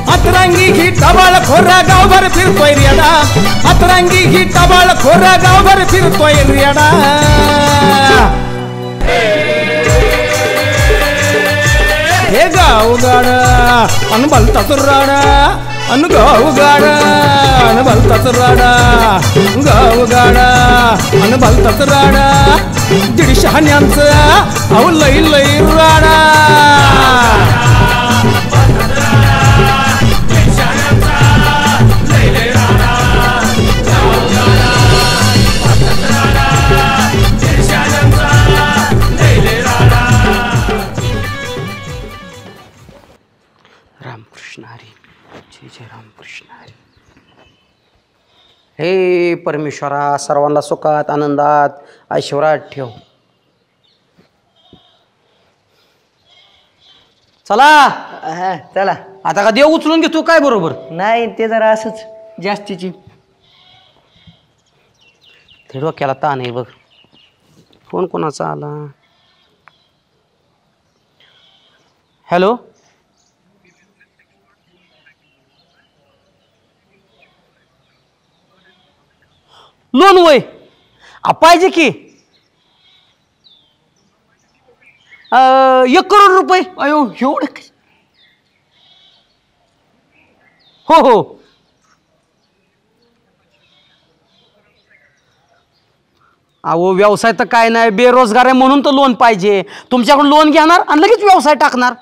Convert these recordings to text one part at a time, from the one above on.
अतरंगी ही टबाळ खोरा गावभर फिरतोय रेडा अतरंगी ही टबाळ खोरा गावभर फिरतोय रेडा हे गावगाड अन भलताच राडा अन गावगाड अन भलताच राडा गावगाडा अन भलताच राडा दीड शहाण्यांचं अहो लई लई राडा रामकृष्ण हरी जय जय रामकृष्ण हरी. हे परमेश्वरा सर्वांना सुखात आनंदात ऐश्वर्यात ठेव. चला चला आता का देव उचलून घेतो काय बरोबर नाही ते जरा असंच जास्तीची ते डोक्याला ताण आहे बघ. फोन कोणाचा आला. हॅलो लोन वय पाहिजे की 1 करोड रुपये. अयो एवढं हो हो अहो व्यवसाय तर काय नाही बेरोजगार आहे म्हणून तर लोन पाहिजे. तुमच्याकडून लोन घेणार आणि लगेच व्यवसाय टाकणार.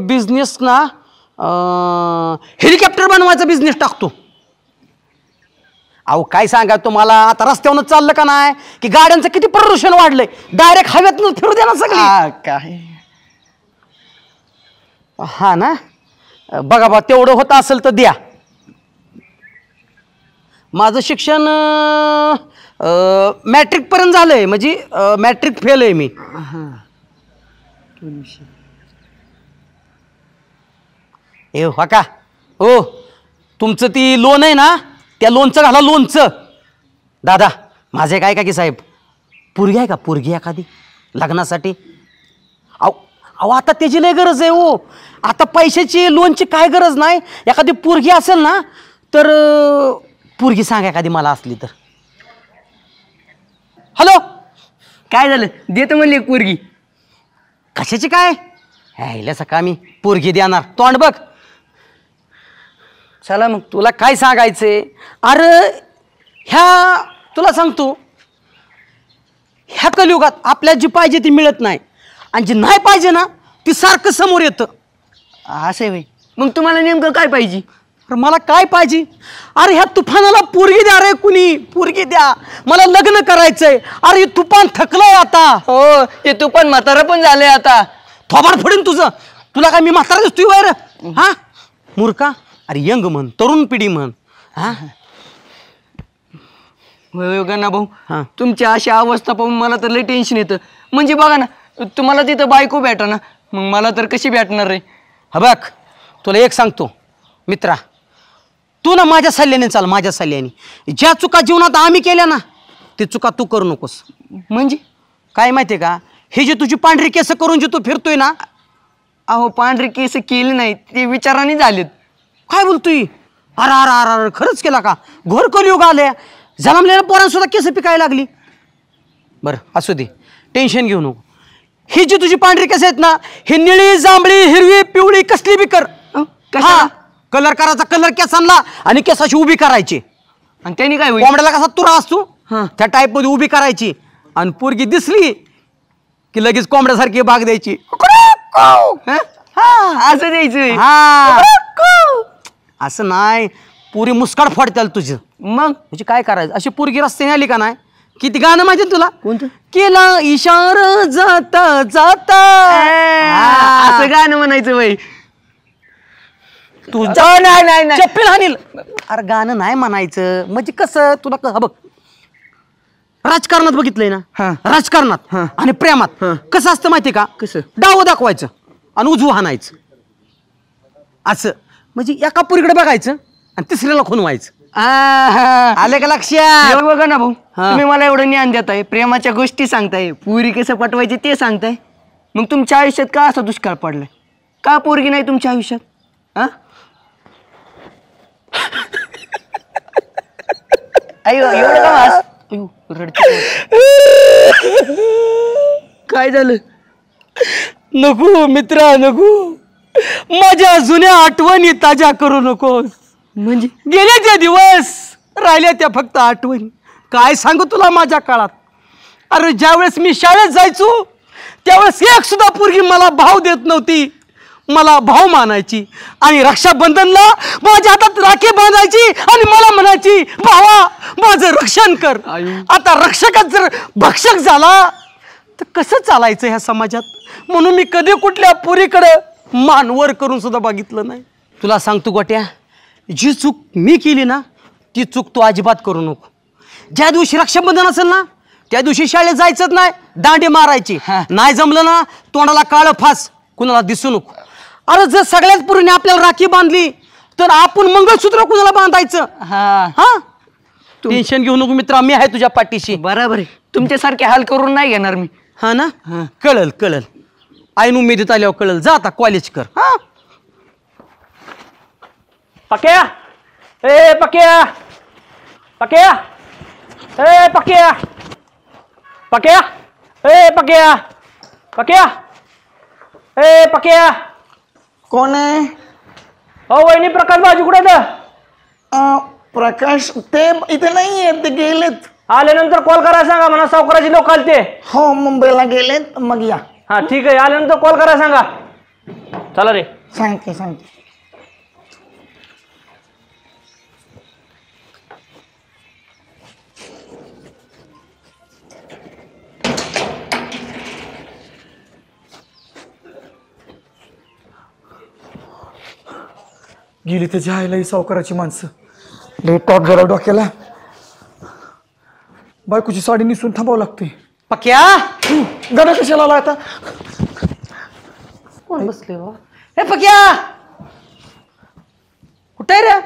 बिझनेस ना हेलिकॉप्टर बनवायचा बिझनेस टाकतो. अहो काय सांगा तुम्हाला आता रस्त्यावरून चाललं का नाही की गाड्यांचं किती प्रदूषण वाढलंय. डायरेक्ट हवेतून फिरू द्या ना सगळी. काय हा ना बघा बा तेवढं होत असेल तर द्या. माझं शिक्षण मॅट्रिक पर्यंत झालंय म्हणजे मॅट्रिक फेल आहे मी. ए हो का हो तुमचं ती लोन आहे ना त्या लोनचं घाला लोनचं. दादा माझे काय का की साहेब पोरगी आहे का पोरगी एखादी लग्नासाठी. अहो अहो आता त्याची लय गरज आहे हो. आता पैशाची लोनची काय गरज नाही. एखादी पोरगी असेल ना तर पोरगी सांगा एखादी मला असली तर. हॅलो काय झालं देतो म्हणली एक पोरगी. कशाची काय ह्याला सकाळ मी पोरगी देणार तोंड बघ. चला मग तुला काय सांगायचंय. अरे ह्या तुला सांगतो ह्या कलियुगात आपल्याला जी पाहिजे ती मिळत नाही आणि जी नाही पाहिजे ना ती सारखं समोर येतं. असं आहे मग तुम्हाला नेमकं काय पाहिजे. अरे मला काय पाहिजे. अरे ह्या तुफानाला पोरगी द्या रे कुणी पोरगी द्या मला लग्न करायचंय. अरे हे तुफान थकलंय आता. हो ते तू पण म्हातारा पण झालंय आता. थोबाड फोडीन तुझं. तुला काय मी म्हातारा दिसतोय वर हा मूर्खा. अरे यंग म्हण तरुण पिढी म्हण. हा गणा भाऊ हां तुमची अशी अवस्था पाहून मला तर लई टेन्शन येतं. म्हणजे बघा ना तुम्हाला तिथं बायको भेटा ना मग मला तर कशी भेटणार रे. हा बघ तुला एक सांगतो मित्रा तू ना माझ्या सल्ल्याने चाल. माझ्या सल्ल्याने ज्या चुका जीवनात आम्ही केल्या ना ते चुका तू करू नकोस. म्हणजे काय माहितीये का ही जी तुझी पांढरी केस करून जे तू फिरतोय ना. अहो पांढरे केस केले नाही ते विचाराने झालेत. काय बोलतोय. अरे अरे अरे अरे खरंच केला का. घोर कलियुग आले. जन्मलेल्या पोरांसुद्धा केस पिकायला लागली. बरं असू दे टेन्शन घेऊ नको. ही जी तुझी पांढरी केस आहेत ना ही निळी जांभळी हिरवी पिवळी कसली बी कर. हा कलर करायचा कलर केसांना आणि केसाची उभी करायची. आणि त्यांनी काय होईल. कोंबड्याला कसा तुरा असतो त्या टाईप मध्ये उभी करायची आणि पोरगी दिसली की लगेच कोंबड्यासारखी बाग द्यायची. असं द्यायचं. हा असं नाही पुरी मुस्काड फोडत्याल तुझं. मग म्हणजे काय करायचं. अशी पोरगी रस्त्याने आली का नाही किती गाणं माहिती तुला कोणतं केला इशारा जाता जाता असं गाणं म्हणायचं बाई. तू नाही नाही नाही चप्पल हानील. अरे गाणं नाही म्हणायचं म्हणजे कसं तुला बघ राजकारणात बघितलंय ना हा. राजकारणात हा. आणि प्रेमात हा. कसं असतं माहितीये का कसं? डाव दाखवायचं आणि उजवं हाणायचं असं म्हणजे एका पुरीकडे बघायचं आणि तिसऱ्याला खुनवायचं आले का लक्षात एवढं बघा ना भाऊ हा. तुम्ही मला एवढं ज्ञान देताय प्रेमाच्या गोष्टी सांगताय पुरी कसं पटवायचे ते सांगताय मग तुमच्या आयुष्यात का असा दुष्काळ पडलाय का पोरगी नाही तुमच्या आयुष्यात हा अयो एवढं का वास? अयो, रडते. काय झालं नको मित्रा नको माझ्या जुन्या आठवणी ताज्या करू नकोस म्हणजे गेले ते दिवस राहिल्या त्या फक्त आठवणी काय सांगू तुला माझ्या काळात अरे ज्यावेळेस मी शाळेत जायचो त्यावेळेस एक सुद्धा पोरगी मला भाव देत नव्हती मला भाव मानायची आणि रक्षाबंधनला माझ्या हातात राखी बांधायची आणि मला म्हणायची भावा माझं रक्षण कर आता रक्षकच जर भक्षक झाला तर कसं चालायचं ह्या समाजात म्हणून मी कधी कुठल्या पोरीकडे मान वर करून सुद्धा बघितलं नाही तुला सांगतो गोट्या जी चूक मी केली ना ती चूक तू अजिबात करू नको ज्या दिवशी रक्षाबंधन असेल ना त्या दिवशी शाळेत जायचंच नाही दांडी मारायची नाही जमलं ना तोंडाला काळं फास कुणाला दिसू नको अरे जर सगळ्याच पुरीने आपल्याला राखी बांधली तर आपण मंगळसूत्र कुणाला बांधायचं हा टेन्शन घेऊ नको मित्रा मी आहे तुझ्या पाठीशी बरोबर आहे तुमच्यासारखे हाल करून नाही घेणार मी हा ना कळल कळल ऐन उमेदीत आल्यावर कळल जा आता कॉलेज कर हा पक्या ए पक्या पक्या ए पक्या पक्या ए पक्या पक्या ए पक्या कोण आहे हो वहिनी प्रकाश बाजू कुठे प्रकाश ते इथे नाही आहेत ते गेलेत आल्यानंतर कॉल करायला सांगा म्हणा सावकाराची लोक आलते हो मुंबईला गेलेत मग या हा ठीक आहे आल्यानंतर कॉल करायला सांगा चला रे सांगते सांगते गेली त्याच्या आईला ही सावकाराची माणसं लेट टॉप जरा डोक्याला बायकोची साडी निसून थांबावं लागते पक्या गाणं कशाला आला आता कोण बसले हे पक्या कुठे आहे रे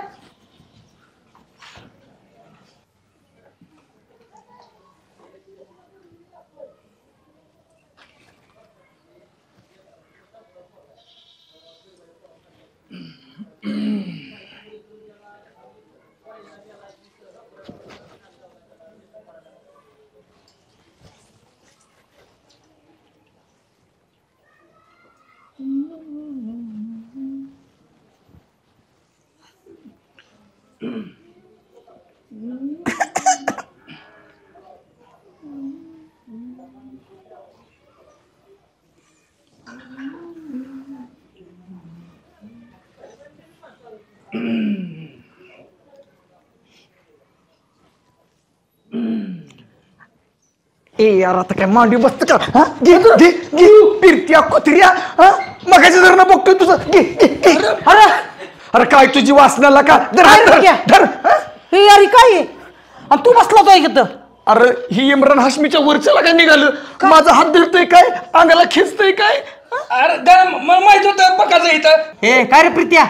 ए यार आता काय मांडी बसत का हा? घे घे घे पिरत्या कुत्र्या हा मगाच्या जर बघतोय तुझं घे घे घे. अरे अरे काय तुझी वासनाला का धर, काय रे धर, पक्या? धर, हा? हे यार हे काय आहे? आणि तू बसला होता इथं अरे ही इम्रान हाशमीच्या वरच्याला काय निघालं माझा हात धरतोय काय अंगाला खेचतोय काय अरे मला माहित होतं पकाचं इथं हे काय रे प्रीत्या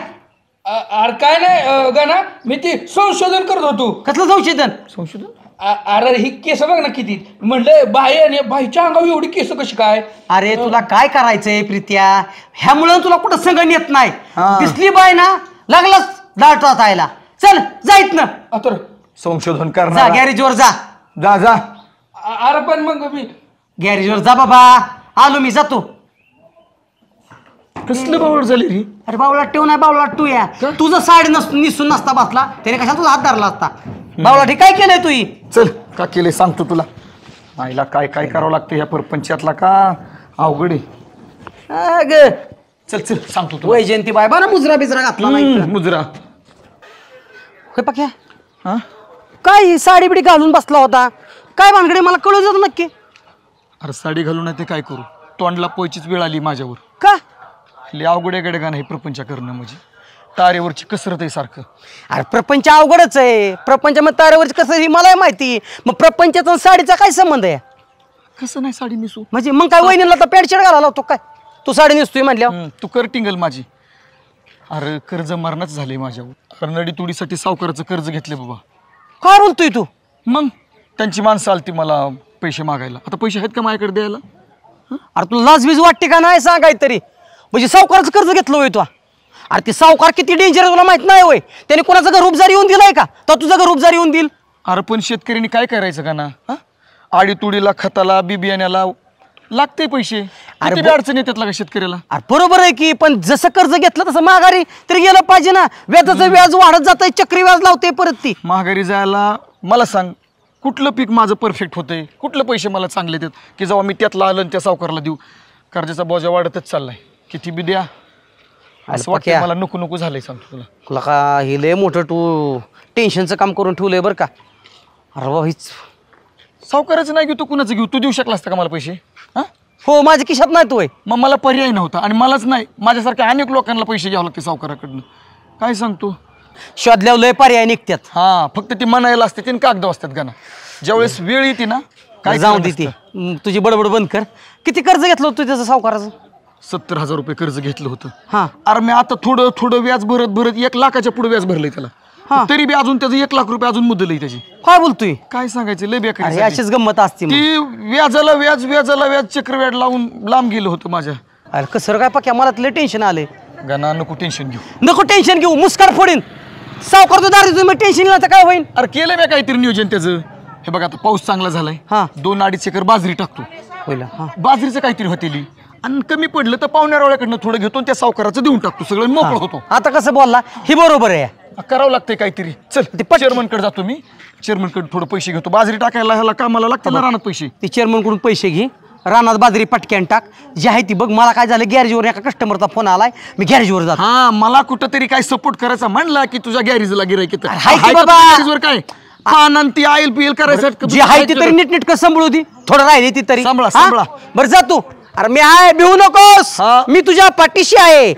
अरे काय नाही गाना मी ते संशोधन करत होतो कसलं संशोधन संशोधन अरे ही केस बघ ना किती म्हणलं बाई आणि बाईच्या अंगावर एवढी केस कशी काय अरे तुला काय करायचंय प्रीत्या ह्यामुळं तुला कुठं संगण येत नाही हा. दिसली बाय ना लागलाच दाट वाचायला चल जाईत ना तर संशोधन जा करणार गॅरेजवर जा जा जा अरे पण मग मी गॅरेजवर जा बाबा आलो मी जातो कसलं बावळ झाली रे अरे बावळा ठेव नाही बावळा टू या तुझं साडी निसून नसता बसला त्याने कशा तुझा हात धरला असता बावळा ठीक काय केलंय तू चल का केले सांगतो तुला आईला काय काय करावं लागतं ह्या परपंचातला का अवघड आहे चल चल सांगतो तुला वैजयंती बाय बरं मुजरा बिजरा घातला नाही मुजरा होय पक्या हा काय ही साडी बिडी घालून बसला होता काय भानगडे मला कळू देत नक्की अरे साडी घालून नाही ते काय करू तोंडला पोयचीच वेळ आली माझ्यावर का लय अवघड आहे गडे गाणं हे प्रपंच करणं म्हणजे तारेवरची कसरत आहे सारखं. अरे प्रपंच अवघडच आहे. प्रपंचामध्ये तारेवरची कसं ही मलाही माहिती. मग प्रपंचाचा आणि साडीचा काय संबंध आहे? कसं नाही साडी नेसू? म्हणजे मग काय वहिनीला तर पॅन्ट शर्ट घालायला लावतो काय? तू साडी नेसतोय म्हणल्यावर तू कर टिंगल माझी. अरे कर्ज मरणाच झाले माझ्यावर. नडी तुडीसाठी सावकाराचं कर्ज घेतले बाबा. काय बोलतोय तू? मग त्यांची माणसं आलती मला पैसे मागायला. आता पैसे आहेत का माझ्याकडे द्यायला? अरे तुला लाजबीज वाटते का नाही सांगाय तरी? म्हणजे सावकाराचं कर्ज घेतलं होय तू? अरे ते सावकार किती डेंजर तुला माहित नाही होय? त्याने कोणाचं घर उपजारी येऊन दिलाय का? तर तुझं घर उपजारी येऊन देईल. अरे पण शेतकऱ्यांनी काय करायचं का ना? आडी तुडीला खताला बी बियाण्याला लागते पैसे. किती बी अडचण येतात का शेतकऱ्याला? अरे बरोबर आहे की, पण जसं कर्ज घेतलं तसं माघारी तरी गेलं पाहिजे ना. व्याजाचं व्याज वाढत जातंय, चक्री व्याज लावते परत ती. महागारी जायला मला सांग कुठलं पीक माझं परफेक्ट होतंय? कुठलं पैसे मला चांगले देत की जेव्हा मी त्यातला आलं आणि त्या सावकारला देऊ? कर्जाचा बोजा वाढतच चाललाय. किती बी द्या असं वाटतं मला. नको नको झालंय सांगतो तुला. तुला का हे लय मोठं तू टेन्शनचं काम करून ठेवलंय बरं का. अरे वा हीच सावकाराचं नाही घेऊ तू कुणाचं घेऊ? तू देऊ शकला असता का मला पैसे? हो माझ्या खिशात नाही तोय. मग मला पर्याय नव्हता आणि मलाच नाही, माझ्यासारख्या अनेक लोकांना पैसे घ्यावं लागते सावकाराकडनं. काय सांगतो? शोधल्यावर लय पर्याय निघतात. हा फक्त ती म्हणायला असते तीन कागद असतात का ना. ज्यावेळेस वेळ येते ना काय जाऊन दे ती तुझी बडबड बंद कर. किती कर्ज घेतलं होतं त्याचं सावकाराचं? 70,000 रुपये कर्ज घेतलं होतं. हा अरे मी आता थोडं थोडं व्याज भरत भरत 1 लाखाच्या पुढे व्याज भरलंय त्याला. तरी बी अजून त्याचं 1 लाख रुपये अजून मुदल त्याची. काय बोलतोय? काय सांगायचं लय बेकार. अरे अशीच गंमत असते मग. ती व्याजाला व्याज चक्रव्याज लावून लांब गेलं होतं माझ्या. अरे कसं काय पक्या, मला लय टेन्शन आलंय. गाना नको टेन्शन घेऊ. नको टेन्शन घेऊ, मुस्कार फोडीन. सावकार तो दारू तुम्ही टेन्शन तर काय होईल? अरे केलं मी काहीतरी नियोजन त्याचं. हे बघा आता पाऊस चांगला झालाय. 2-2.5 एकर बाजरी टाकतो. बाजरीचं काहीतरी होतेली आणि कमी पडलं तर पाहुण्यारावळ्याकडनं थोडं घेतो आणि त्या सावकाराचं देऊन टाकतो. सगळं मोकळं होतो. आता कसं बोलला हे बरोबर आहे. करावं लागतंय काहीतरी. चल ते चेअरमनकडे जातो मी. चेअरमनकडे थोडं पैसे घेतो. बाजरी टाकायला ह्याला कामाला लागतं ना रानात पैसे. ती चेअरमनकडून पैसे घे, रानात बाजरी पटक्यान टाक. जी आहे ती बघ. मला काय झालं, गॅरेजवर एका कस्टमरचा फोन आलाय, मी गॅरेजवर जातो. हा मला कुठंतरी काय सपोर्ट करायचा म्हणला की तुझ्या गॅरेजला गिरायक बाबा काय पानान ती आयल पियल करायचं. जी आहे ती तरी नीट सांभाळू ती. थोडं राहिले ती तरी सांभाळा. बरं जा तू. अरे मी आहे, भिवू नकोस. मी तुझ्या पाठीशी आहे.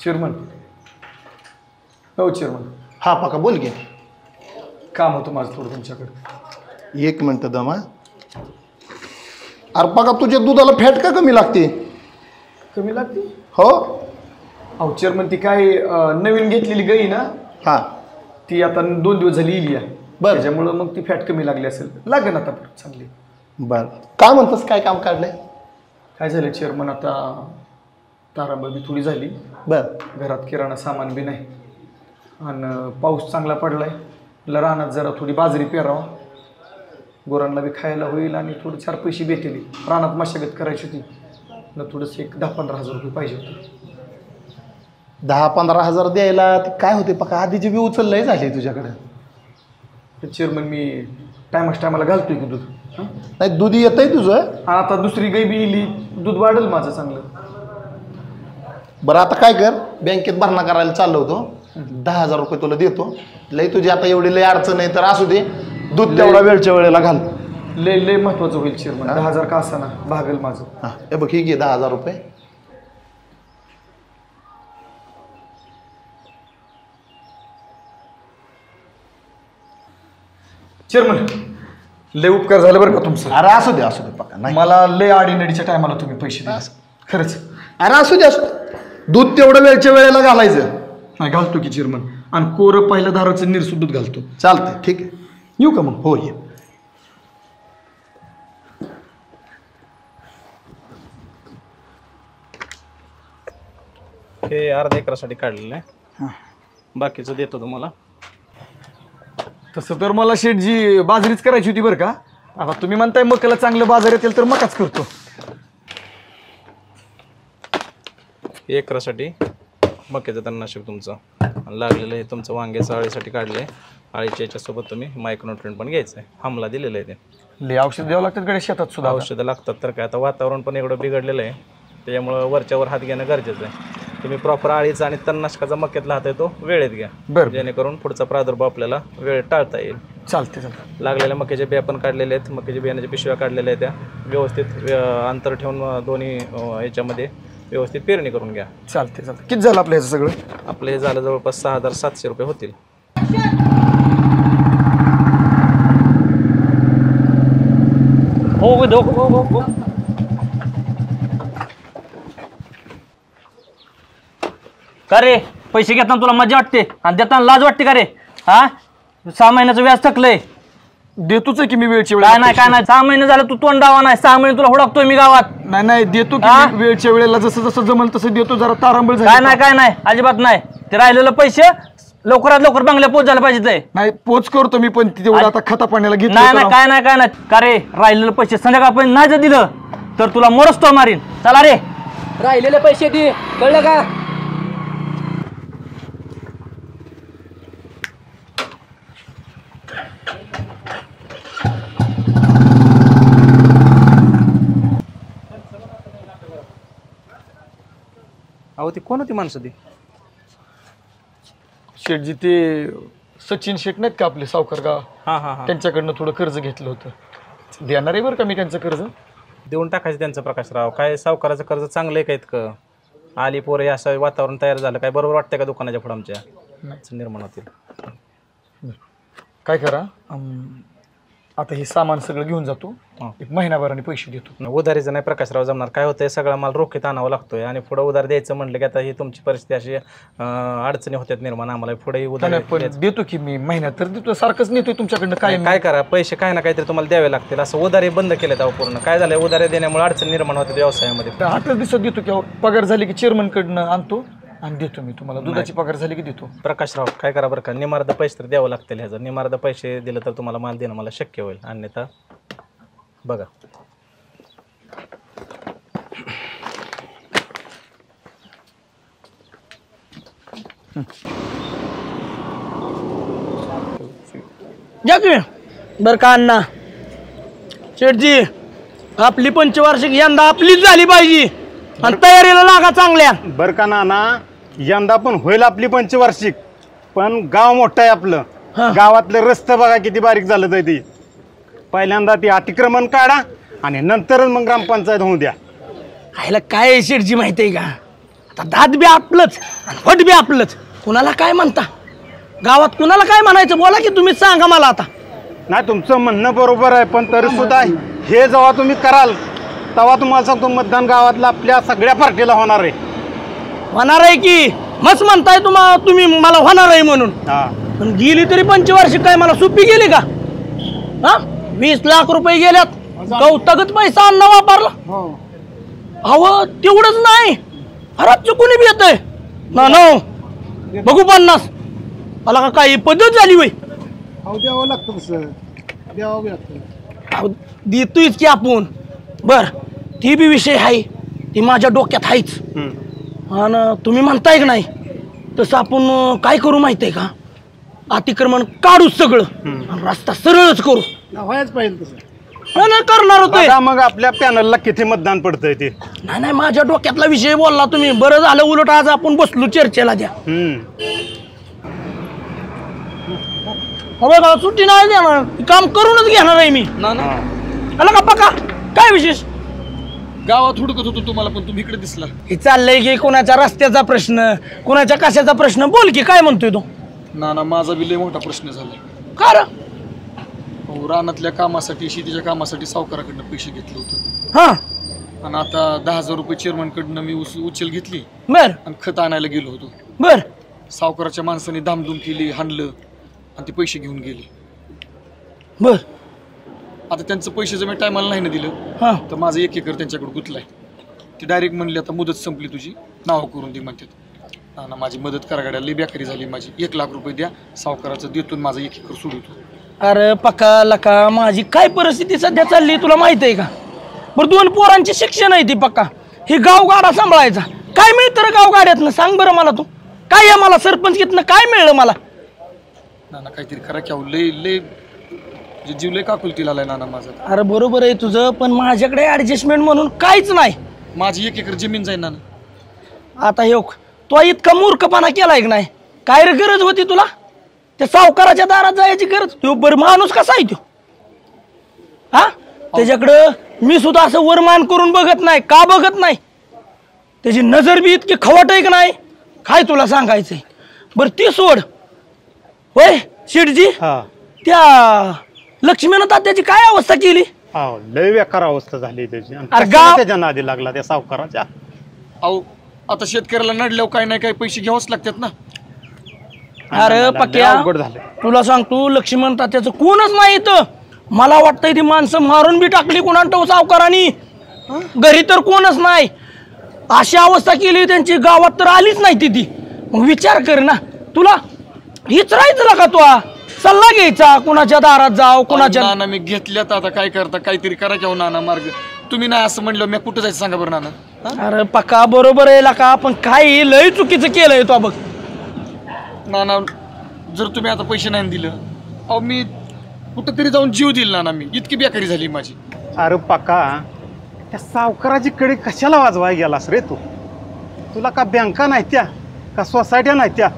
चेअरमन. हो चेअरमन. हा पका बोल घे. काम होतं माझं थोडं तुमच्याकडे. 1 मिनिट दमा. अरे पका तुझ्या दुधाला फॅट का कमी लागते? कमी लागते? हो. अहो चेअरमन ती काय नवीन घेतलेली गाई ना, हा ती आता 2 दिवस झाली इली आहे. बरं. त्याच्यामुळं मग ती फॅट कमी लागली असेल. लागेल आता चांगली. बर काय म्हणतोस? काय काम काढलंय? काय झालं चेअरमन, आता तारांबळ बी थोडी झाली. बर. घरात किराणा सामान बी नाही आणि पाऊस चांगला पडलाय. रानात जरा थोडी बाजरी पेरावा, गुरांना बी खायला होईल आणि थोडं 4 पैसे भेटेल. रानात मशागत करायची होती ना, थोडंसं 10-15 हजार रुपये पाहिजे होते. 10-15 हजार द्यायला ते काय होते पका? आधीची बी उचललंय झाली तुझ्याकडे. चेअरमन मी टायमाला घालतोय की दूध. नाही दूध येतंय तुझं. आता दुसरी गाई बी इली, दूध वाढेल माझं चांगलं. बरं आता काय कर, बँकेत भरणा करायला चाललो होतो. 10,000 रुपये तुला देतो. लय तुझी आता एवढी लय अडचण आहे तर असू दे, दूध तेवढा वेळच्या वेळेला घाल. लय महत्वाचं होईल चेअरमन. 10,000 का असा ना भागेल माझं. हा हे बघ ही घे 10,000 रुपये. चेअरमन लय उपकार झाले बरं का तुमचं. अरे असू दे पक्का. नाही मला लय आडीनडीच्या टायमाला तुम्ही पैसे दिले खरंच. अरे असू दे. दूध तेवढं वेळच्या वेळेला घालायचं. नाही घालतो की चेअरमन. आणि कोरं पहिल्या दाराचं निरसून दूध घालतो. चालतंय ठीक आहे. येऊ का मग? हो ये. हे अर्ध्या एकरासाठी काढलेलं आहे, बाकीचं देतो तुम्हाला. तसं तर मला शेठजी बाजरीच करायची होती बरं का. आता तुम्ही म्हणताय मकाला चांगलं बाजार येतील तर मकाच करतो. एकरासाठी मक्याचं तणनाशक तुमचं आणि लागलेलं आहे तुमचं वांग्याचं अळीसाठी काढलं आहे. अळीच्या याच्यासोबत तुम्ही मायक्रोन्यूट्रिएंट पण घ्यायचं आहे. हमला दिलेलं आहे ते. लय औषध द्यावं लागतात कडे शेतात सुद्धा. औषधं लागतात तर काय, आता वातावरण पण एवढं बिघडलेलं आहे त्याच्यामुळं वरच्यावर हात घेणं गरजेचं आहे. तुम्ही प्रॉपर अळीचा आणि तणनाशकाचा मक्यातला हात आहे तो वेळेत घ्या, बरं, जेणेकरून पुढचा प्रादुर्भाव आपल्याला वेळेत टाळता येईल. चालते चालते. लागलेल्या मक्याच्या बिया पण काढलेल्या आहेत, मक्याच्या बियाण्याच्या पिशव्या काढलेल्या आहेत, त्या व्यवस्थित अंतर ठेवून दोन्ही याच्यामध्ये व्यवस्थित पेरणी करून घ्या. चालते चालते. किती झालं आपलं ह्याचं सगळं? आपलं हे झालं जवळपास 6,700 रुपये होतील. हो. का रे पैसे घेताना तुला मजा वाटते आणि देताना लाज वाटते का रे? हा 6 महिन्याचं व्याज थकलंय. देतोच आहे की मी वेळच्या काय वेळेला. नाही 6 महिने झालं तू तोंडावा नाही. 6 महिने तुला हुडकतोय मी गावात. नाही देतो की हा? मी वेळच्या वेळेला जसं जसं जमल तसं देतो. जरा तारांबळ काय झाली. नाही अजिबात नाही. ते राहिलेलं पैसे लवकरात लवकर बंगल्या पोच झालं पाहिजे. नाही पोच करतो मी, पण तेवढं आता खता पाण्याला घेतलं नाही तर- काय नाही का रे राहिलेलं पैसे संध्याकाळपर्यंत नाही जर दिलं तर तुला मोरच मारीन. चला रे राहिलेले पैसे दे, कळलं का? अहो ती कोण होती माणसं ती? शेठजी ते सचिन शेठ नाहीत का आपले सावकार गाव, हां त्यांच्याकडनं थोडं कर्ज घेतलं होतं. देणार आहे बरं का मी त्यांचं कर्ज. देऊन टाकायचं त्यांचं प्रकाशराव. काय सावकाराचं कर्ज चांगलं आहे का इतकं? आली पोरं हे असं वातावरण तयार झालं, काय बरोबर वाटतंय का दुकानाच्या पुढं आमच्या निर्माण होतील? काय करा, आता हे सामान सगळं घेऊन जातो, एक महिनाभराने पैसे देतो. उधारीचं नाही प्रकाशराव जमणार. काय होतंय सगळा माल रोखीत आणावं लागतोय आणि पुढे उधार द्यायचं म्हणलं की आता ही तुमची परिस्थिती अशी अडचणी होत्यात निर्माण. आम्हाला पुढे उधार पण देतो की मी महिन्यात तर देतो. सारखंच नेतोय तुमच्याकडनं. काय करा, पैसे काय ना काहीतरी तुम्हाला द्यावे लागतील. असं उधारी बंद केलेत अहो पूर्ण. काय झालंय, उधारी देण्यामुळे अडचण निर्माण होते व्यवसायामध्ये. 8 दिवसात देतो की पगार झाली की चेअरमनकडनं आणतो आणि देतो मी तुम्हाला. दुधाची पगार झाली की देतो. प्रकाशराव काय करा बरं का, निमार्द पैसे तर द्यावं लागतील. ह्याचं निमार्द पैसे दिलं तर तुम्हाला माल देणं मला शक्य होईल. अन्यथा बघा बर का अण्णा शेठजी, आपली पंचवार्षिक यंदा आपलीच झाली पाहिजे आणि तयारीला लागा चांगल्या. बर का नाना, यंदा पण होईल आपली पंचवार्षिक. पण गाव मोठं आहे आपलं. गावातले रस्ते बघा किती बारीक झालं तर ती. पहिल्यांदा ती अतिक्रमण काढा आणि नंतरच मग ग्रामपंचायत होऊ द्या. आयला काय शेठजी माहिती आहे का, आता दात बी आपलंच आणि वट बी आपलंच. कुणाला काय म्हणता गावात, कुणाला काय म्हणायचं बोला की तुम्हीच सांगा मला. आता नाही तुमचं म्हणणं बरोबर आहे, पण तरी सुद्धा हे जेव्हा तुम्ही कराल तेव्हा तुम्हाला सांगतो मतदान गावातलं आपल्या सगळ्या पार्टीला होणार आहे. होणार आहे की मस्त म्हणताय तुम्ही मला होणार आहे म्हणून. पण गेली तरी पंचवार्षिक काय मला सोपी गेली का? हा 20 लाख रुपये गेल्यात, कौतुकच पैसा अन्न वापरला. अहो तेवढंच नाही, हराच कोणी बी येतंय ना बघू 50. मला का काही पद्धत झाली वय. द्यावं लागतं सर, द्यावं लागतं. देतोयच की आपण. बर ती बी विषय आहे, ती माझ्या डोक्यात आहेच. आणि तुम्ही म्हणताय की नाही तसं आपण काय करू माहिती आहे का, अतिक्रमण काढू सगळं आणि रस्ता सरळच करू. व्हायच पाहिजे तसं. करणार होते मग आपल्या पॅनलला किती मतदान पडतंय ते. नाही माझ्या डोक्यातला विषय बोलला तुम्ही. बरं झालं, उलट आज आपण बसलो चर्चेला. द्या बघा, सुट्टी नाही देणार, काम करूनच घेणार आहे मी. आला का पक्का? काय विशेष? गावात हुडकत होतो तुम्हाला, पण तुम्ही इकडे दिसला. हे चाललंय की कोणाच्या रस्त्याचा प्रश्न, कोणाच्या कशाचा प्रश्न. बोल की काय म्हणतोय तो. ना माझा बी लय मोठा प्रश्न झाला. का रे? रानातल्या कामासाठी, शेतीच्या कामासाठी सावकाराकडनं पैसे घेतले होते. हा आणि आता 10,000 रुपये चेअरमनकडनं मी उचल घेतली बर आणि खत आणायला गेलो होतो. बर सावकाराच्या माणसाने धामधूम केली, हाणलं आणि ते पैसे घेऊन गेले. बर आता त्यांचं पैसे जर मी टायमाला नाही ना दिलं हा तर माझं 1 एकर त्यांच्याकडे गुतलाय. ती डायरेक्ट म्हणली आता मुदत संपली तुझी, नाव करून दे म्हणतात. ना माझी मदत करा गाड्या, लई बेकारी झाली माझी. 1 लाख रुपये द्या, सावकाराचं देतो, माझा 1 एकर सोडतो. अरे पक्का लका, माझी काय परिस्थिती सध्या चालली तुला माहित आहे का? बरं 2 पोरांचे शिक्षण आहे ती पक्का. हे गावगाडा सांभाळायचा. काय मिळतं रे गावगाड्यातनं सांग बरं मला तू. काय आहे मला सरपंच घेतलं, काय मिळलं मला? नाना काहीतरी करा की. लय लय जीव लय काकुलतीला आलाय नाना माझा. अरे बरोबर आहे तुझं, पण माझ्याकडे ऍडजस्टमेंट म्हणून काहीच नाही. माझी 1 एकर जमीन जाईल नाना. आता हे तो इतका मूर्खपणा केलाय की नाही, काय रे गरज होती तुला? त्या सावकाराच्या दारात जायची गरज? तो बरं माणूस कसा आहे तो? हा, त्याच्याकडं मी सुद्धा असं वरमान करून बघत नाही. का बघत नाही? त्याची नजर बी इतकी खवट आहे की नाही, काय तुला सांगायचंय. बरं ती सोड. होय शेठजी, त्या लक्ष्मीनं तात्याची काय अवस्था केली? लय बेकार अवस्था झाली त्याची. अरे गाव त्याच्या नादी लागला त्या सावकाराच्या. अहो आता शेतकऱ्याला नडल्यावर काही नाही काही पैसे घ्यावंच लागतात ना. अरे पक्या, तुला सांगतो लक्ष्मण तात्याचं कोणच नाही इथं. मला वाटतंय ती माणसं मारून बी टाकली कोणाला सावकारांनी. घरी तर कोणच नाही. अशी अवस्था केली त्यांची, गावात तर आलीच नाही ती. मग विचार कर ना, तुला हीच राहायचं का? तू सल्ला घ्यायचा, कुणाच्या दारात जाव, कुणाच्या. नाना मी घेतल्यात, आता काय करता, काहीतरी करा किंवा नाना मार्ग. तुम्ही नाही असं म्हणलं, मी कुठं जायचं सांगा बरं नाना. अरे पक्का बरोबर आहे का, पण काय लय चुकीचं केलंय तो. बघ नाना, जर तुम्ही आता पैसे नाही दिलं, अहो मी कुठंतरी जाऊन जीव दिल नाना. मी इतकी बेकारी झाली माझी. अरे पक्का, त्या सावकाराची कडी कशाला वाजवाय गेलास रे तू? तुला का बँका नाही त्या, का सोसायट्या नाही त्या?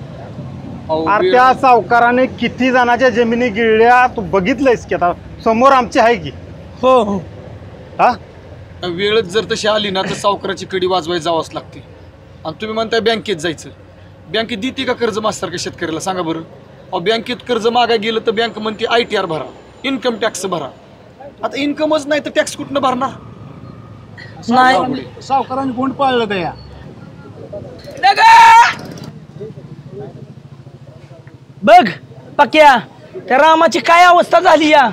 अरे त्या सावकाराने किती जणांच्या जमिनी गिळल्या तू बघितलंयस की, आता समोर आमची आहे की. हो हो. हा, वेळच जर तशी आली ना तर सावकाराची कडी वाजवाय जावंच लागते. आणि तुम्ही म्हणताय बँकेत जायचं. बँकेत देते का कर्ज मास्तर का शेतकऱ्याला सांगा बरं? अहो बँकेत कर्ज मागाय गेलं तर बँक म्हणते ITR भरा, इन्कम टॅक्स भरा. आता इन्कमच नाही तर टॅक्स कुठनं भरणार? नाही, सावकारांनी कोण पाळलं त्या? बघ पक्या, त्या रामाची काय अवस्था झाली या.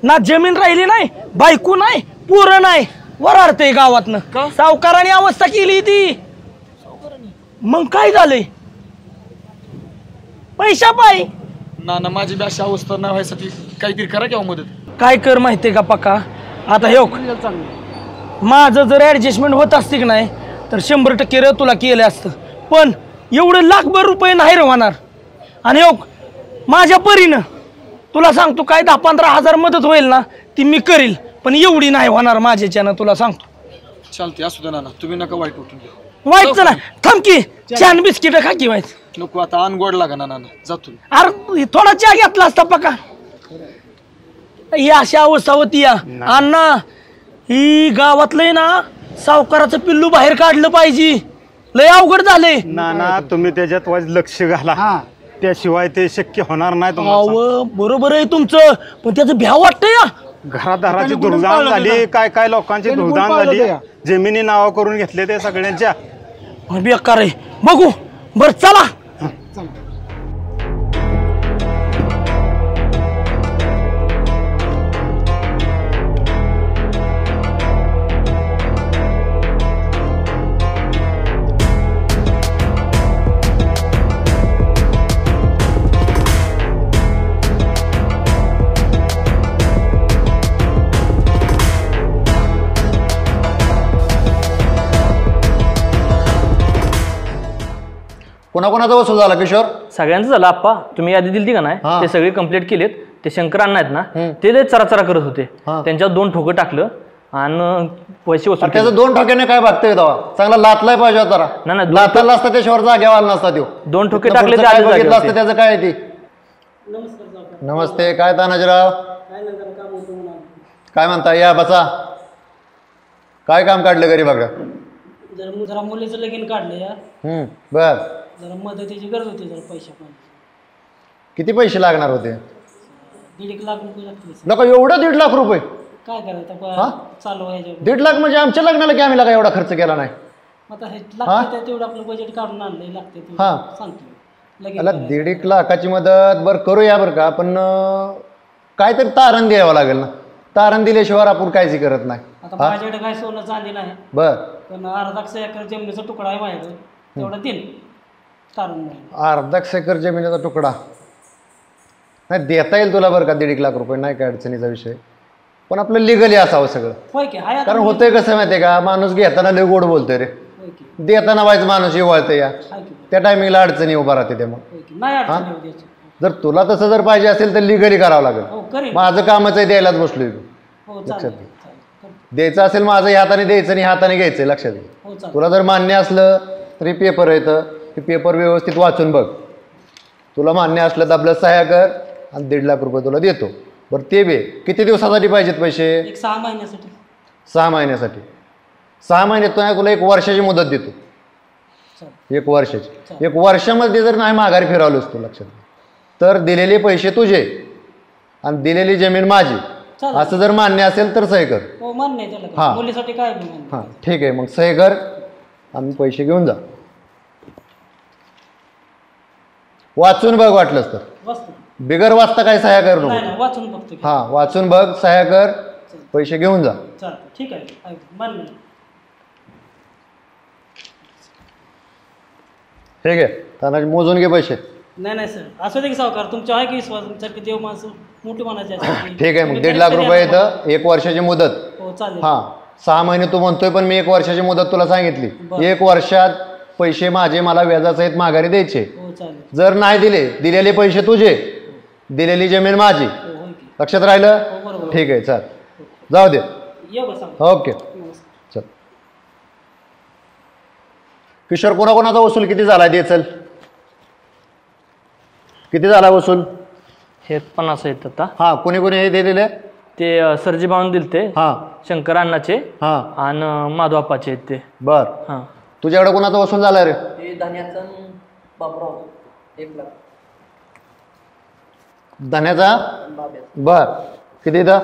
ना जमीन राहिली नाही, बायको नाही, पोरं नाही, वरारते गावातनं. सावकाराने अवस्था केली ती. मग काय झालंय? पैसा पाय. नाना माझी बी अशी अवस्था नाही व्हायसाठी काहीतरी करा किंवा मदत. काय कर माहितीये का पक्का, आता हे माझं जर ऍडजस्टमेंट होत असते की नाही तर 100% रे तुला केलं असतं. पण एवढं लाखभर रुपये नाही होणार. आणि हो माझ्या परीनं तुला सांगतो, काय 10-15 हजार मदत होईल ना ती मी करील, पण एवढी नाही होणार माझ्याच्यानं, तुला सांगतो. चालते, असू द्या नाना, तुम्ही नका वाईट उठून घ्या. व्हायचं ना, थांब की छान बिस्किट खा की. व्हायचं नको, आता अनगोड लागा ना नाना, जातो. अरे थोडा चहा घेतला असता पक्का. ही अशी अवस्था होती या अण्णा. ही गावातलंय ना, सावकाराचं पिल्लू बाहेर काढलं पाहिजे. लय अवघड झालंय. नाना तुम्ही त्याच्यात वाईज लक्ष घाला, त्याशिवाय ते शक्य होणार नाही. बरोबर आहे तुमचं, पण त्याचं भ्याव वाटतं या. घरादाराची दुर्दान झाली, काय काय लोकांची दुर्दान झाली, जमिनी नावा करून घेतले ते सगळ्यांच्या. बेकार आहे. बघू बर, चला. कोणाकोणाचा वसूल झाला किशोर? सगळ्यांचं झालं आप्पा. तुम्ही यादी दिली का नाही, ते सगळे कंप्लीट केलेत. ते शंकर अण्णा आहेत ना, ते चराचरा करत होते. त्यांच्यावर 2 ठोकं टाकलं आणि पैसे वसूल. त्याचं 2 ठोक्याने काय भागतंय तेव्हा? चांगला लातलाय पाहिजे होता. लाताला असता त्याच्यावर जागेवाला नसता. तो 2 ठोके टाकले, बघितलं असतं त्याचं काय? ती नमस्ते. काय तानाजीराव, काय म्हणता? या बसा. काय काम काढलं गरीब बघा? जरा मुलीचं लगीन काढलं या. बर. जरा मदतीची गरज होती, जरा पैशा पण. किती पैसे लागणार होते? 1.5 लाख रुपये लागतील. नका एवढं 1.5 लाख रुपये? काय करायचं चालू आहे. 1.5 लाख म्हणजे आमच्या लग्नाला की आम्ही एवढा खर्च केला नाही. आता हे लागते तेवढं आपलं बजेट काढून आणलंय. लागते सांगतो. 1.5 लाखाची मदत बरं करूया बरं का, पण काहीतरी तारण द्यावं लागेल ना. तारण दिल्याशिवाय आपण काहीच करत नाही. आता माझ्याकडे काय सोनं चांदी नाही, बर, पण 1/2 एकर जमिनीचा तुकडा आहे माझ्याकडे, तेवढा देईन तारण. 1/2 एकर जमिनीचा तुकडा नाही देता येईल तुला बरं का. 1.5 लाख रुपये नाही काय अडचणीचा विषय, पण आपलं लिगली असावं सगळं. कारण होतंय कसं माहितीये का, माणूस घेताना लय गोड बोलतोय रे, देताना व्हायचं माणूस इवळतंय या. त्या टायमिंगला अडचणी उभा राहते. त्यामुळे जर तुला तसं जर पाहिजे असेल तर लिगली करावं लागेल. माझं कामच आहे, द्यायलाच बसलोय. लक्षात घे, द्यायचं असेल माझं हाताने द्यायचं आणि हाताने घ्यायचं. लक्षात घे, तुला जर मान्य असलं तरी पेपर येतं, ते पेपर व्यवस्थित वाचून बघ. तुला मान्य असलं तर आपलं सह्या कर आणि 1.5 लाख रुपये तुला देतो. बरं ते बे किती दिवसासाठी पाहिजेत पैसे? एक 6 महिन्यासाठी. 6 महिन्यासाठी. 6 महिन्यात नाही तुला 1 वर्षाची मुदत देतो. 1 वर्षाची. 1 वर्षामध्ये जर नाही माघारी फिरवलोस तू लक्षात तर दिलेले पैसे तुझे आणि दिलेली जमीन माझी असं जर मान्य असेल तर सही कर. हो मान्य आहे त्याला. हां मुलीसाठी काय हां ठीक आहे मग सही कर आणि पैसे घेऊन जा. वाचून बघ वाटलंच तर. बिगर वाचता काय सह्या कर नको. वाचून बघतो. हां वाचून बघ सह्या कर पैसे घेऊन जा. चालतं ठीक आहे मान्य. ठीक आहे तानाजी मोजून घे पैसे. नाही सर असं दे की सावकार तुमच्या आहे की विश्वास तुमच्यासारखे देव माणसं मोठी म्हणायचे. ठीक आहे मग 1.5 लाख रुपये येतं 1 वर्षाची मुदत. हो चालेल. हां 6 महिने तू म्हणतोय पण मी 1 वर्षाची मुदत तुला सांगितली. 1 वर्षात पैसे माझे मला व्याजासहित माघारी द्यायचे. हो चालेल. जर नाही दिलेले पैसे तुझे दिलेली जमीन माझी. लक्षात राहिलं? ठीक आहे चल जाऊ दे. ओके चल. किशोर कोणाकोणाचा वसूल किती झाला दे चल. किती झाला वसूल? हे 50 आहेत आता. हां कोणी कोणी हे दिलेले? ते सरजी भाऊन दिलते. हां शंकर अण्णाचे. हां आणि माधवाप्पाचे आहेत ते. बर हां तुझ्याकडे कोणाचा वसूल झाला रे? धन्याचा. बर किती इथं?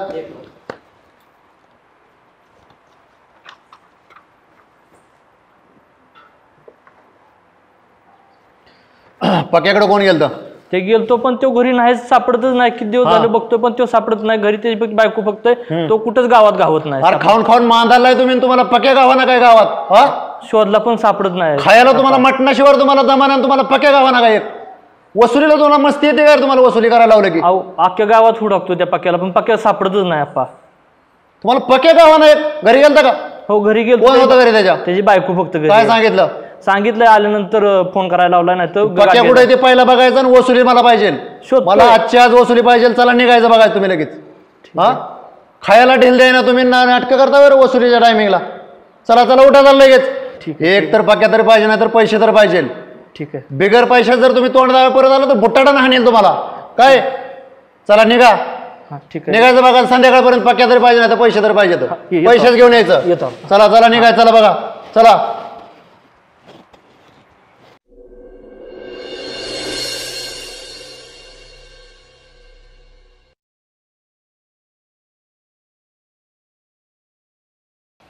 पक्याकडे कोण गेलतं? ते गेलतो पण तो घरी नाही सापडतच नाही. किती दिवस झाले बघतोय पण तो सापडत नाही घरी. त्याची बायको बघतोय तो कुठंच गावात गावत नाही. अरे खाऊन खाऊन मांदालाय तुम्ही. तुम्हाला पक्या गावाना काय गावात? हा शोधला पण सापडत नाही. खायला तुम्हाला मटणाशिवाय तुम्हाला जमाना तुम्हाला पक्या गावाना काय? वसुलीला तुम्हाला मस्ती येते का तुम्हाला वसुली करायला लावलं की? अख्ख्या गावात हुडकतो त्या पक्याला पण पक्याला सापडतच नाही. आप्पा तुम्हाला पक्या गावाना घरी गेलता का? हो घरी गेलो. कोण होतं घरी त्याच्या? त्याची बायको फक्त घरी. काय सांगितलं? सांगितलंय आल्यानंतर फोन करायला लावला. नाही तर पक्या कुठे ते पहिला बघायचं आणि वसुली मला पाहिजे. मला आजच्या आज वसुली पाहिजे. चला निघायचं बघायचं तुम्ही लगेच. हा खायला ढील द्याय ना तुम्ही नाटकं करता बरं वसुलीच्या टायमिंगला. चला चला उठा चाल लगेच. एक तर पक्या तरी पाहिजे नाही तर पैसे तर पाहिजे. ठीक आहे. बिगर पैशात जर तुम्ही तोंड दावे परत आलं तर बुट्टाडा हाणेल तुम्हाला. काय चला निघा. ठीक आहे निघायचं बघा. संध्याकाळपर्यंत पक्या तरी पाहिजे नाही तर पैसे तर पाहिजे. पैसेच घेऊन यायचं. चला चला निघायचं. चला बघा चला.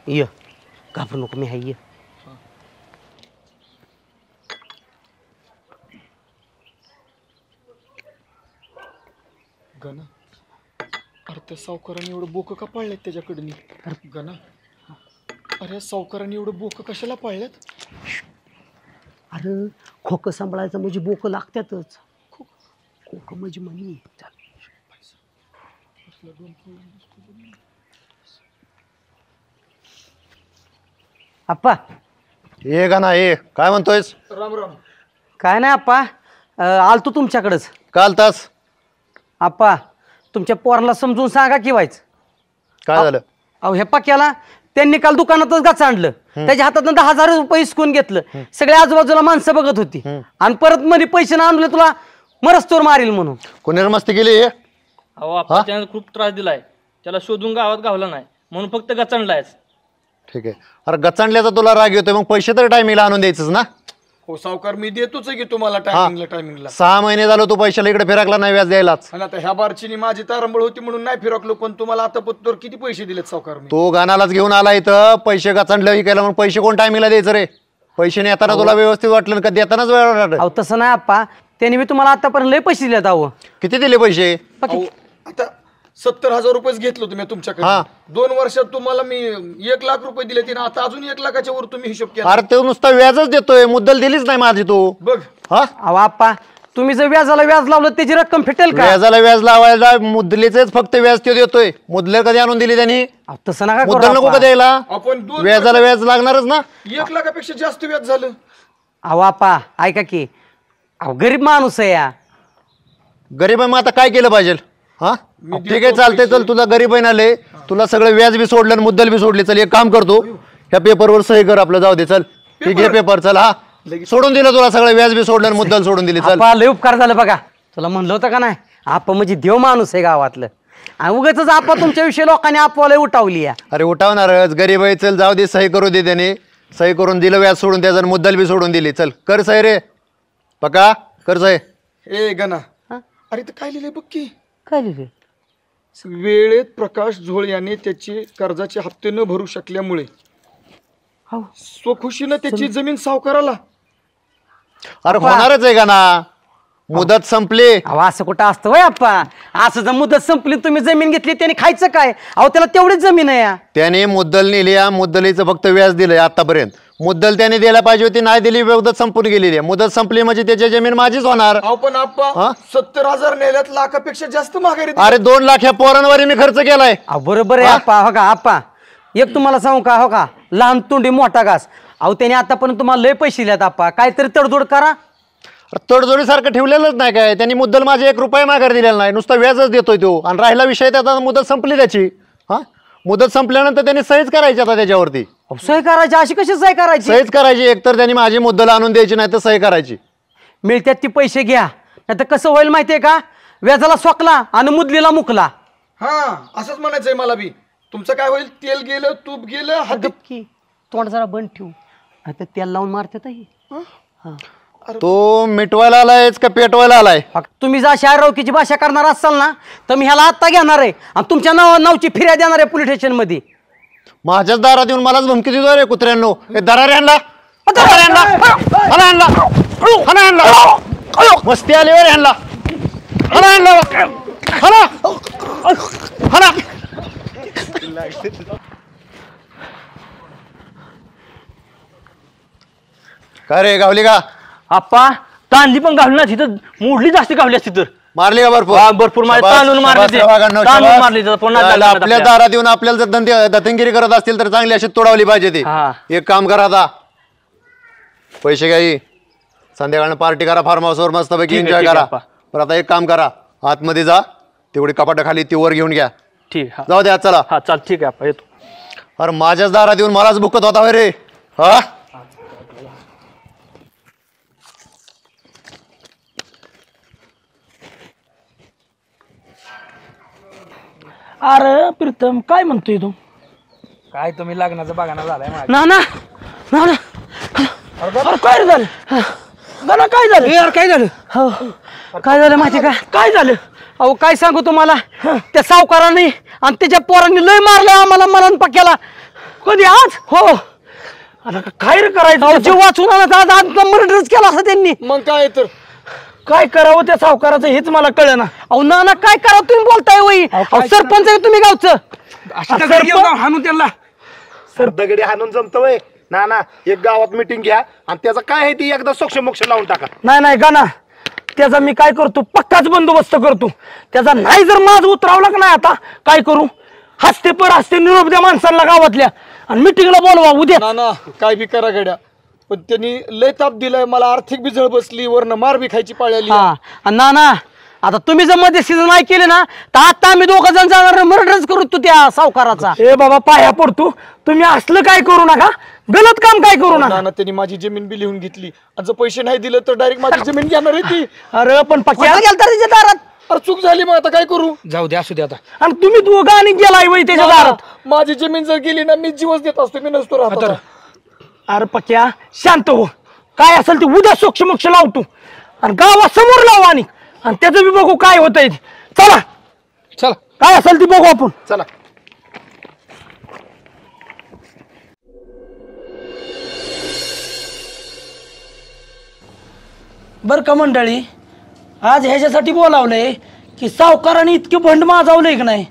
ये घाबरू नको मी हाय. ये गणा अरे त्या सावकाराने एवढं बोकं का पाळल्यात त्याच्याकडनी? गणा अरे सावकाराने एवढं बोकं कशाला पाळल्यात? अरे खोकं सांभाळायचं म्हणजे बोकं लागतातच. खोकं म्हणजे म्हणी. आप्पा ये गणा ये. काय म्हणतोयस? राम राम. काय नाही आप्पा आलतो तुमच्याकडंच. काल तास आप्पा तुमच्या पोराला समजून सांगा की व्हायचं. काय झालं? अहो हे पक्याला त्यांनी काल दुकानातच गाच आणलं. त्याच्या हातात 10,000 रुपये हिसकून घेतलं. सगळ्या आजूबाजूला माणसं बघत होती आणि परत मध्ये पैसे ना आणले तुला मरस्तोर मारील म्हणून. कोणी मस्ती केली? अहो आपण त्याने खूप त्रास दिलाय. त्याला शोधून गावात गावला नाही म्हणून फक्त गचंडलायच. ठीक आहे. अरे गचांडल्याचा तुला राग येतोय मग पैसे तर टायमिंगला आणून द्यायचंच ना. हो सावकार मी देतोच आहे की तुम्हाला टायमिंगला. 6 महिने झालो तू पैशाला इकडे फिरकला नाही व्याज द्यायलाच. आणि आता ह्या बारचीनी माझी तारंबळ होती म्हणून नाही फिरकलो. पण तुम्हाला आता पत्तर किती पैसे दिलेत सावकार? तो गाणालाच घेऊन आला इथं. पैसे गचांडलं विकायला मग पैसे कोण टायमिंगला द्यायचं रे? पैसे येताना तुला व्यवस्थित वाटलं का देतानाच वेळ वाटलं? अहो तसं नाही आप्पा. त्यांनी मी तुम्हाला आतापर्यंत लय पैसे दिलेत. अहो किती दिले पैसे? आता 70,000 रुपयेच घेतलं तुम्ही तुमच्याकडे. 2 वर्षात तुम्हाला मी 1 लाख रुपये दिले ते. आता अजून 1 लाखाच्या वर तुम्ही हिशोब केला. अरे तो नुसता व्याजच देतोय. मुद्दल दिलीच नाही माझी तू. बघ अहो आप्पा तुम्ही जर व्याजाला व्याज लावलं त्याची रक्कम फेटेल का? व्याजाला व्याज लावायला मुद्दलीचेच फक्त व्याज तो देतोय. मुद्दल कधी आणून दिली त्यांनी? तसं नका करू मुद्दल नको आप्पा. का द्यायला? आपण व्याजाला व्याज लागणारच ना. 1 लाखापेक्षा जास्त व्याज झालं. अहो आप्पा ऐका की अहो गरीब माणूस आहे या. गरीब आहे मग आता काय केलं पाहिजे? हा ठीक आहे चालतंय. चल तुला गरीब आहे आले. तुला सगळं व्याज बी सोडलं मुद्दल बी सोडली. चल एक काम करतो ह्या पेपरवर सही कर आपलं. जाऊ दे चल. ठीक आहे पेपर. चल. हा सोडून दिलं तुला सगळं व्याज बी सोडलं आणि मुद्दल सोडून दिली. चल आपा लय उपकार झालं बघा. तुला म्हणलं होतं का नाही आपा म्हणजे देव माणूस आहे गावातलं. आणि उगाच आपा तुमच्याविषयी लोकांनी आपल्याला उठावली या. अरे उठावणारच गरीब आहे. चल जाऊ दे, सही करू दे. त्याने सही करून दिलं, व्याज सोडून त्याचं मुद्दल बी सोडून दिली. चल कर सही रे पका, कर सही. ए गणा, अरे तर काय लिहिलंय बघ की. काय लिहिलंय? वेळेत प्रकाश झोळ याने त्याचे कर्जाचे हप्ते न भरू शकल्यामुळे स्वखुशीनं त्याची जमीन सावकाराला. अरे होणारच आहे का ना, मुदत संपली. अहो असं कुठं असतं वय आप्पा. असं जर मुदत संपली तुम्ही जमीन घेतली त्याने खायचं काय? अहो त्याला तेवढीच जमीन आहे या. त्याने मुद्दल नेली, मुद्दलीचं फक्त व्याज दिलंय आतापर्यंत. मुद्दल त्याने द्यायला पाहिजे होती, नाही दिली, मुदत संपून गेलेली आहे. मुदत संपली म्हणजे त्याची जमीन माझीच होणार. अहो पण आप्पा 70,000 नेल्यात, लाखापेक्षा जास्त माघारी. अरे 2 लाख ह्या पोरांवर मी खर्च केलाय. बरोबर आहे आप्पा. हो का आप्पा, एक तुम्हाला सांगू का, हो का, लहान तोंडी मोठा घास. अहो त्याने आतापर्यंत तुम्हाला लय पैसे दिल्यात आप्पा, काहीतरी तडजोड करा. तडजोडीसारखं ठेवलेलंच नाही काय. त्यांनी मुद्दल माझे 1 रुपया माघार दिलेला नाही, नुसता व्याजच देतोय तो. आणि राहिला विषय त्याचा, मुदत संपली त्याची. मुदत संपल्यानंतर त्यांनी सहीच करायची आता त्याच्यावरती. सही करायची? अशी कशी सही करायची? सहीच करायची. एकतर त्यांनी माझी मुद्दल आणून द्यायची, नाही तर सही करायची. मिळत्यात ती पैसे घ्या, नाही तर कसं होईल माहितीये का, व्याजाला सोकला आणि मुदलीला मुकला. हा असंच म्हणायचंय मला बी. तुमचं काय होईल, तेल गेलं, तूप गेलं, की तोंड जरा बंद ठेवू, आता तेल लावून मारतात. तो मिटवायला आलायच का पेटवायला आलाय? तुम्ही जर अशा रौकीची भाषा करणार असाल ना तर मी ह्याला आत्ता घेणार आहे आणि तुमच्या नावची फिर्याद देणार आहे पोलीस स्टेशन मध्ये. माझ्याच दारात येऊन मलाच धमकी देतो रे कुत्र्यांनो. दरारे आणला, मस्ती आलीवर आणला, काय रे गावली का आप्पा? तांदली पण गावली ना तिथं, मोडली जास्त गावली असती तर. मारली का भरपूर? भरपूर तांदूळ मारले. आपल्या दारात येऊन आपल्याला जर दत्तगिरी करत असतील तर चांगली अशी तोडावली पाहिजे ती. एक काम करा, आता पैसे घ्या, संध्याकाळनं पार्टी करा फार्म हाऊसवर, मस्त पैकी एन्जॉय करा. पण आता एक काम करा, आतमध्ये जा, तेवढी कपाट खाली ती वर घेऊन घ्या. ठीक, जाऊ द्या. चला. हा चाल, ठीक आहे येतो. अरे माझ्याच दारात येऊन मलाच बुकत होता रे. हा अरे प्रीतम, काय म्हणतोय तू? काय तुम्ही लग्नाचं बघायला झालाय ना ना ना ना. अरे काय झालं गणा? काय झालं यार? काय झालं? हो काय झालं माहिती का? काय झालं? अहो काय सांगू तुम्हाला, त्या सावकाराने आणि त्याच्या पोरांनी लय मारलं आम्हाला मरण पक्याला. कधी? आज? हो. अरे काय करायचं? जीव वाचून आज मर्डरच केला असं त्यांनी. मग काय तर काय करावं त्या सावकाराचं हेच मला कळलं ना. अहो ना ना काय करावं तुम्ही बोलताय वही? सरपंच आहे तुम्ही गावचं. हाणून त्यांना दगडी हाणून जमतोय ना ना. एक गावात मिटिंग घ्या आणि त्याचं काय आहे ती एकदा सोक्ष मोक्ष लावून टाका. नाही नाही गाना, त्याचा मी काय करतो, पक्काच बंदोबस्त करतो. त्याचा नाही जर माझ उतरावला का नाही, आता काय करू, हसते पर हसते निरोप द्या माणसांना गावातल्या आणि मिटिंगला बोलवा उद्या. ना ना काय बी करा गड्या, पण त्यांनी लय ताप दिलाय मला. आर्थिक बी झळ बसली, वरनं मार बी खायची पाळी आली. ना ना आता तुम्ही जर मध्ये सीझन नाही केले ना तर आता आम्ही 2 जण जाणार मर्डरच करू तू त्या सावकाराचा. ए बाबा पाया पडतो, तुम्ही असलं काय करू नका, गलत काम काय करू नका. ना त्यांनी माझी जमीन बी लिहून घेतली आणि जर पैसे नाही दिले तर डायरेक्ट माझी जमीन घेणार आहे ती. अरे पण पक्या त्याच्या दारात. अरे चूक झाली, मग आता काय करू? जाऊ द्या, असू द्या आता. आणि तुम्ही 2 आणि गेलाय वय त्याच्या दारात. माझी जमीन जर गेली ना मी जीवच देत असतो, मी नसतो राहतो. अरे पक्या शांत हो, काय असेल ते उद्या सोक्ष मोक्ष लावतो आणि गावासमोर लावू आणि त्याचं बी बघू काय होतंय. चला चला, काय असेल ते बघू आपण. चला. बर का मंडळी, आज ह्याच्यासाठी बोलावलंय की सावकाराने इतके भंड माजावलंय की नाही,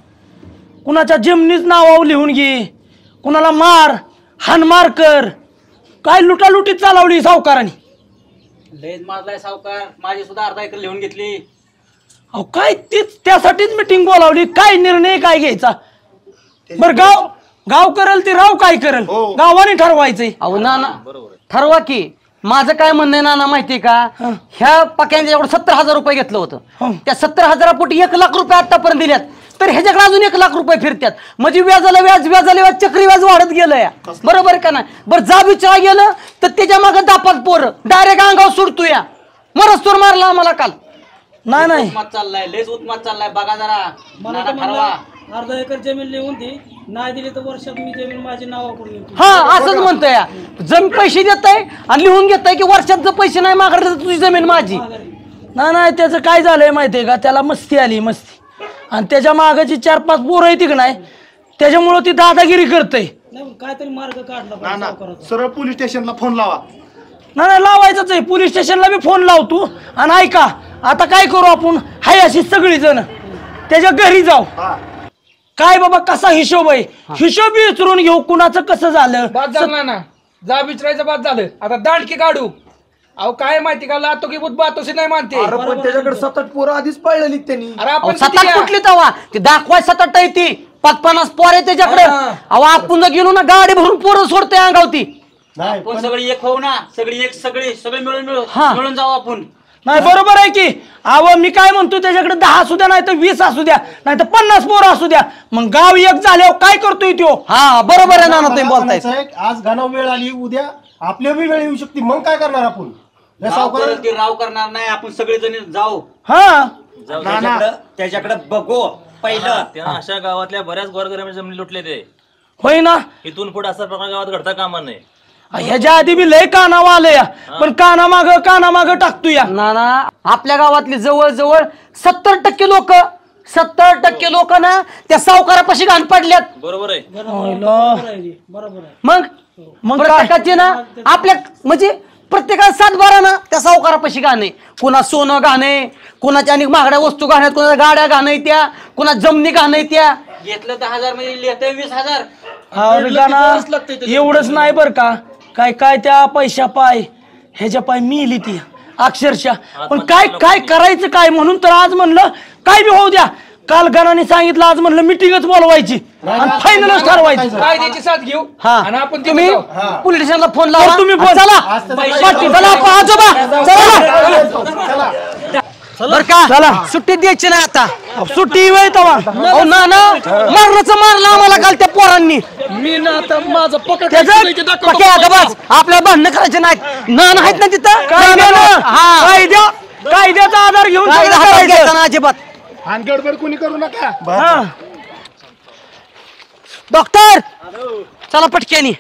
कुणाच्या जमिनीच नावावर लिहून घे, कुणाला मार हानमार कर, काय लुटालुटीत चालवली सावकाराने. लयच मारलाय सावकार, माझी सुद्धा अर्धा एकर लिहून घेतली. अहो काय तीच त्यासाठीच मिटिंग बोलावली, काय निर्णय काय घ्यायचा. बर गाव करल ते राव काय करल, गावाने ठरवायचंय. अहो ना ना ठरवा की. माझं काय म्हणणं आहे ना माहितीये का, ह्या पक्याने एवढं 70,000 रुपये घेतलं होतं, त्या 70,000 पोटी 1 लाख रुपये आतापर्यंत दिल्यात. तर ह्याच्याकडे अजून 1 लाख रुपये फिरतात. म्हणजे व्याजाला व्याज चक्री व्याज वाढत गेलं या. बरोबर का नाही? बरं जा विचारा गेलं तर त्याच्या मागे 10-5 पोरं डायरेक्ट अंगावर सुटतो या. मरस्तोर मारला आम्हाला काल. नाही चाललाय लयच उत्मात चाललाय बघा जरा. मला तर म्हणलं अर्धा एकर जमीन लिहून दे, नाही दिली तर वर्षात मी जमीन माझी नावा करून घेतो. हा असंच म्हणतोय या. जमीन पैसे देताय आणि लिहून घेताय की वर्षात जर पैसे नाही मागले तर तुझी जमीन माझी. नाही त्याचं काय झालंय माहितीये का, त्याला मस्ती आली मस्ती, आणि त्याच्या मागाची 4-5 पोरं येते की नाही, त्याच्यामुळं ती दादागिरी करते. काहीतरी मार्ग काढला. सरळ पोलीस स्टेशनला फोन लावा. नाही लावायचंच आहे, पोलीस स्टेशनला मी फोन लावतो. आणि ऐका, आता काय करू आपण, हाय अशी सगळी जण त्याच्या घरी जाऊ. काय बाबा कसा हिशोब आहे, हिशोब विचारून घेऊ कुणाचं कसं झालं. बाद झालं ना, जा विचारायचं बाद झालं. आता दांडकी काढू. अहो काय माहिती का, लातो की बुत बातोशी नाही मानते. पण त्याच्याकडे 7-8 पोरं आधीच पळलेली त्यांनी. अरे आपण 7-8 कुठली तवा ती दाखवाय 7-8 आहे ती 50 पोर आहे त्याच्याकडे. अहो आपण जर गेलो ना गाडी भरून पोरं सोडते अंगावती. आपण सगळी एक होऊ ना, सगळे मिळून जाऊ आपण. नाही बरोबर आहे की. अहो मी काय म्हणतो, त्याच्याकडे 10 असू द्या, नाही तर 20 असू द्या, नाही तर 50 पोरं असू द्या, मग गाव एक झाल्यावर काय करतोय तो. हा बरोबर आहे ना तुम्ही बोलताय. आज गाणं वेळ आली, उद्या आपल्या बी वेळ येऊ शकते, मग काय करणार आपण. राव करणार नाही, आपण सगळेजण जाऊ. हा त्याच्याकडे बघू पहिलं. अशा गावातल्या बऱ्याच गोरगरिबांची जमीन लुटले ते. होय ना, इथून पुढे असा प्रकार गावात घडता कामा नये. ह्याच्या आधी बी लय कानावा आले या, पण कानामाग टाकतो या. ना आपल्या गावातली जवळ 70% लोक ना त्या सावकारापाशी घाण पडल्यात. बरोबर आहे. बरोबर आहे. मग प्रत्येकाचे ना आपल्या म्हणजे प्रत्येकाला 7-12 ना त्या सावकारापाशी घाणे. कुणा सोनं घाणे, कुणाच्या आणि महागड्या वस्तू घाण्यात, कुणाच्या गाड्या घाणे त्या, कुणा जमिनी घाणे त्या. घेतलं 10,000 मध्ये लिहितंय 20,000. एवढंच नाही बर का, काय त्या पैशा पाय ह्याच्या पाय मिली ती अक्षरशः. पण काय करायचं काय, म्हणून तर आज म्हणलं काय बी होऊ द्या. काल गणाने सांगितलं आज म्हणलं मिटिंगच बोलवायची आणि फायनलच ठरवायची. कायद्याची साथ घेऊ आणि आपण तुम्ही पोलीस स्टेशनला फोन लावा. तुम्ही बर का, चला सुट्टी द्यायची नाही आता. सुट्टी वेळ तवा ना मारलं आम्हाला काल त्या पोरांनी. मी ना आता माझं आपल्याला भांडणं करायचे नाहीत. नाहीत ना तिथं कायद्याचा आधार घेऊन अजिबात. आणि गडबड कोणी करू नका. डॉक्टर चला पटक्यानी.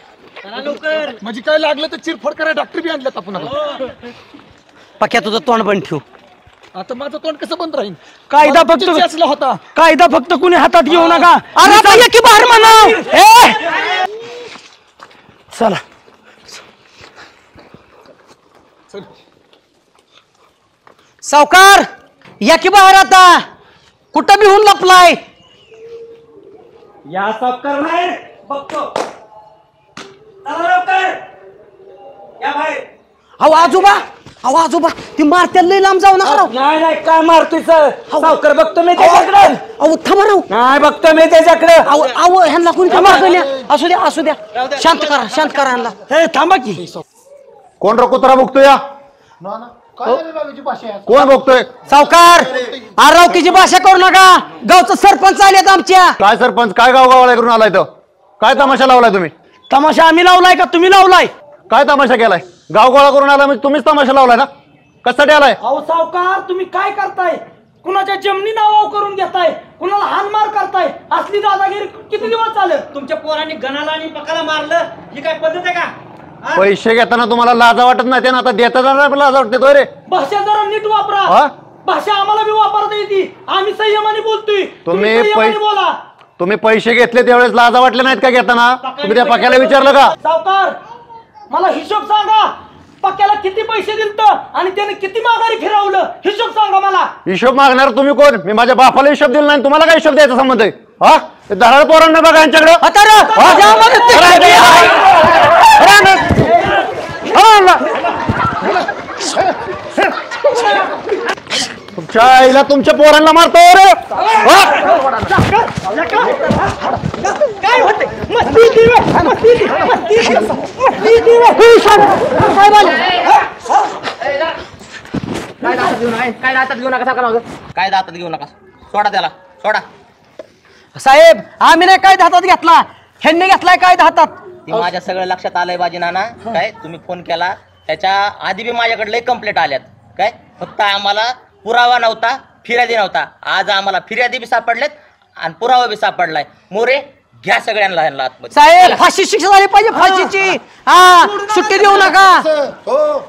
म्हणजे काय लागलं तर चिरफड करा, डॉक्टर बी आणल्यात आपण. पक्या तुझं तोंड बंद ठेव. आता माझं तोंड कसं बंद राहील. कायदा फक्त कुणी हातात घेऊ नका. की बाहेर म्हणा. चला सावकार या की बाहेर आता. कुठं बिहून लपलाय. या सावकार बाहेर बघतो. चला लवकर या बाहेर. अहो आजोबा ती मारत्या लई लांब जाऊ नका. नाही काय मारतोय सावकार, बघतो मी त्याच्याकडे. अहो थांबा राहू. नाही बघतो मी त्याच्याकडे. अहो ह्यांना कोणी असू द्या शांत करा ह्यांना. हे थांबा की. कोण कुत्रा बघतोय या, कोण बघतोय. सावकार आरवकीची भाषा करू नका. गावचं सरपंच आलेत आमच्या. काय सरपंच, काय गावगावळा करून आलाय तो. काय तमाशा लावलाय तुम्ही. तमाशा आम्ही लावलाय का तुम्ही लावलाय. काय तमाशा केलाय. गावगोळा करून आला म्हणजे तुम्हीच तमाशा लावलाय ना. कशासाठी आलाय. अहो सावकार तुम्ही काय करताय, कुणाच्या जमिनी नावावर करून घेताय, कुणाला हानमार करताय. असली दादागिरी किती दिवस चालेल. तुमच्या पोरांनी गणाला आणि पकाला मारलं, ही काय पद्धत आहे का. पैसे घेताना तुम्हाला लाजा वाटत नाही ते ना, आता देताना लाज वाटते रे. भाषा जरा नीट वापरा. भाषा आम्हाला बी वापरता येते, आम्ही संयमाने बोलतोय. तुम्ही पैसे घेतले त्यावेळेस लाजा वाटले नाहीत का घेताना. तुम्ही त्या पक्याला विचारलं का. सावकार मला हिशोब सांगा, पक्याला किती पैसे दिलत आणि त्याने किती माघारी फिरवलं, हिशोब सांगा मला. हिशोब मागणार तुम्ही कोण. मी माझ्या बापाला हिशोब दिला नाही, तुम्हाला काय हिशोब द्यायचा संबंध आहे. धराळ पोरांना बघा यांच्याकडे. तुमच्या आईला तुमच्या पोरांना मारतो रे. काय होते काय दातात घेऊ नका. सोडा त्याला, सोडा. साहेब आम्ही नाही काय हातात घेतला, ह्यांनी घेतलाय काय हातात. ती माझ्या सगळं लक्षात आलंय बाजी नाना. काय तुम्ही फोन केला त्याच्या आधी बी माझ्याकडे लय कंप्लेंट आल्यात. काय फक्त आम्हाला पुरावा नव्हता, फिर्यादी नव्हता. आज आम्हाला फिर्यादी बी सापडलेत आणि पुरावा बी सापडलाय. मोरे घ्या सगळ्यांना ह्यांना आतमध्ये. साहेब फाशी शिक्षा झाली पाहिजे, फाशीची. हा सुट्टी देऊ नका. हो